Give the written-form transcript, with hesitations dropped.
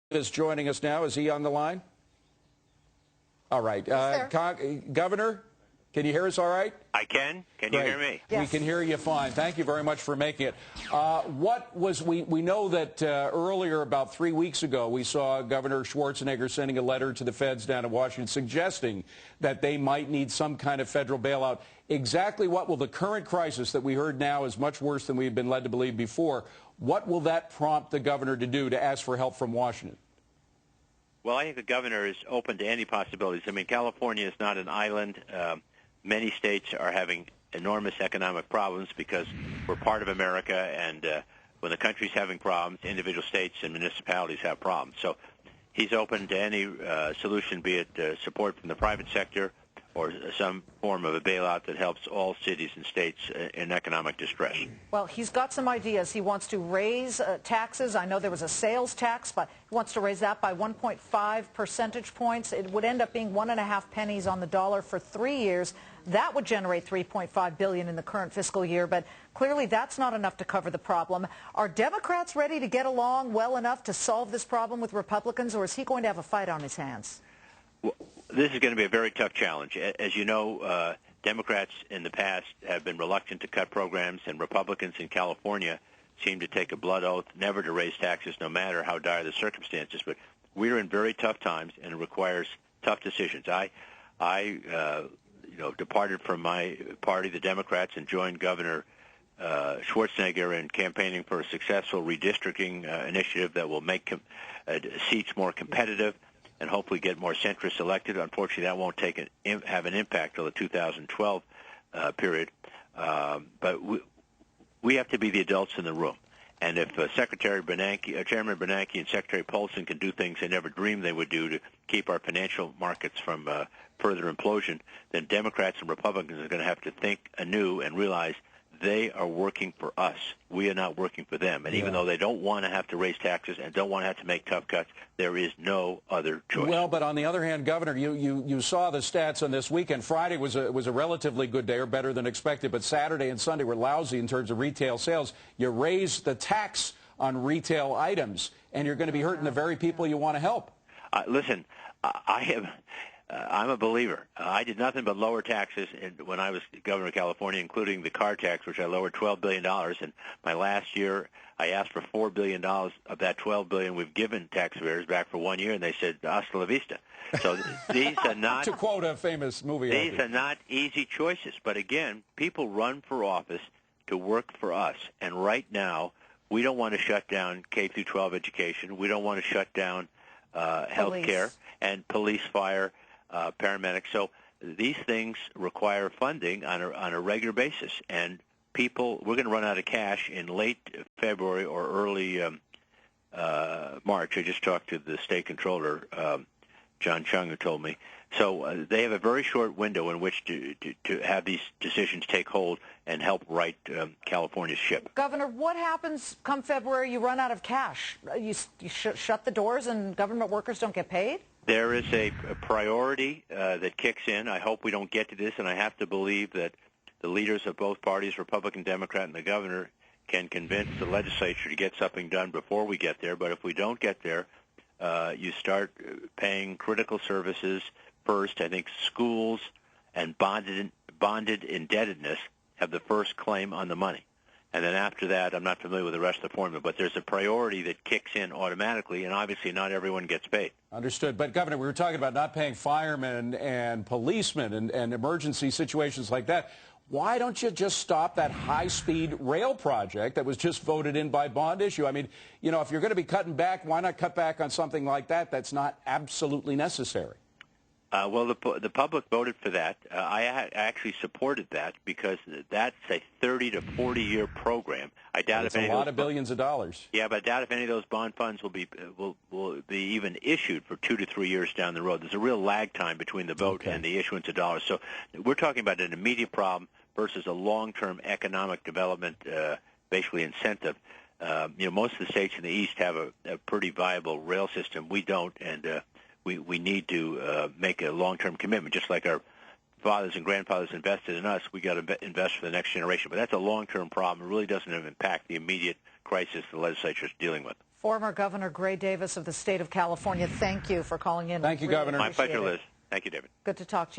is joining us now. Is he on the line? All right. Governor, can you hear us all right? I can. Can you hear me? Yes. We can hear you fine. Thank you very much for making it. We know that earlier, about 3 weeks ago, we saw Governor Schwarzenegger sending a letter to the feds down in Washington suggesting that they might need some kind of federal bailout. Exactly what will the current crisis that we heard now is much worse than we've been led to believe before. What will that prompt the governor to do to ask for help from Washington? Well, I think the governor is open to any possibilities. I mean, California is not an island. Many states are having enormous economic problems because we're part of America, and when the country's having problems, individual states and municipalities have problems. So he's open to any solution, be it support from the private sector or some form of a bailout that helps all cities and states in economic distress. Well, he's got some ideas. He wants to raise taxes. I know there was a sales tax, but he wants to raise that by 1.5 percentage points. It would end up being 1.5 pennies on the dollar for 3 years. That would generate $3.5 billion in the current fiscal year, but clearly that's not enough to cover the problem. Are Democrats ready to get along well enough to solve this problem with Republicans, or is he going to have a fight on his hands? Well, this is going to be a very tough challenge. As you know, Democrats in the past have been reluctant to cut programs, and Republicans in California seem to take a blood oath never to raise taxes no matter how dire the circumstances. But we're in very tough times, and it requires tough decisions. I departed from my party, the Democrats, and joined Governor Schwarzenegger in campaigning for a successful redistricting initiative that will make seats more competitive and hopefully get more centrists elected. Unfortunately, that won't have an impact till the 2012 period. But we have to be the adults in the room. And if Chairman Bernanke and Secretary Paulson can do things they never dreamed they would do to keep our financial markets from further implosion, then Democrats and Republicans are going to have to think anew and realize they are working for us. We are not working for them. And even though they don't want to have to raise taxes and don't want to have to make tough cuts, there is no other choice. Well, but on the other hand, Governor, you saw the stats on this weekend. Friday was a relatively good day, or better than expected, but Saturday and Sunday were lousy in terms of retail sales. You raised the tax on retail items, and you're going to be hurting the very people you want to help. Listen, I'm a believer. I did nothing but lower taxes when I was governor of California, including the car tax, which I lowered $12 billion. And my last year, I asked for $4 billion of that $12 billion. We've given taxpayers back for 1 year, and they said, hasta la vista. So these are not, to quote a famous movie, these are not easy choices. But again, people run for office to work for us. And right now, we don't want to shut down K through 12 education. We don't want to shut down health care and police, fire, paramedics. So these things require funding on a regular basis, and we're going to run out of cash in late February or early March. I just talked to the state controller, John Chung, who told me. So they have a very short window in which to have these decisions take hold and help right California's ship. Governor, what happens come February? You run out of cash. You shut the doors and government workers don't get paid? There is a priority that kicks in. I hope we don't get to this, and I have to believe that the leaders of both parties, Republican, Democrat, and the governor, can convince the legislature to get something done before we get there. But if we don't get there, you start paying critical services first. I think schools and bonded indebtedness have the first claim on the money. And then after that, I'm not familiar with the rest of the formula, but there's a priority that kicks in automatically, and obviously not everyone gets paid. Understood. But, Governor, we were talking about not paying firemen and policemen and emergency situations like that. Why don't you just stop that high-speed rail project that was just voted in by bond issue? I mean, you know, if you're going to be cutting back, why not cut back on something like that that's not absolutely necessary? Well, the public voted for that. I actually supported that because that's a 30 to 40-year program. I doubt if any a lot of billions of dollars. Yeah, but I doubt if any of those bond funds will be even issued for 2 to 3 years down the road. There's a real lag time between the vote and the issuance of dollars. So we're talking about an immediate problem versus a long-term economic development, basically incentive. Most of the states in the East have a pretty viable rail system. We don't, and we need to make a long-term commitment, just like our fathers and grandfathers invested in us. We got to invest for the next generation. But that's a long-term problem. It really doesn't impact the immediate crisis the legislature is dealing with. Former Governor Gray Davis of the state of California, thank you for calling in. Thank you, Really Governor. My pleasure, appreciate it. Liz. Thank you, David. Good to talk to you.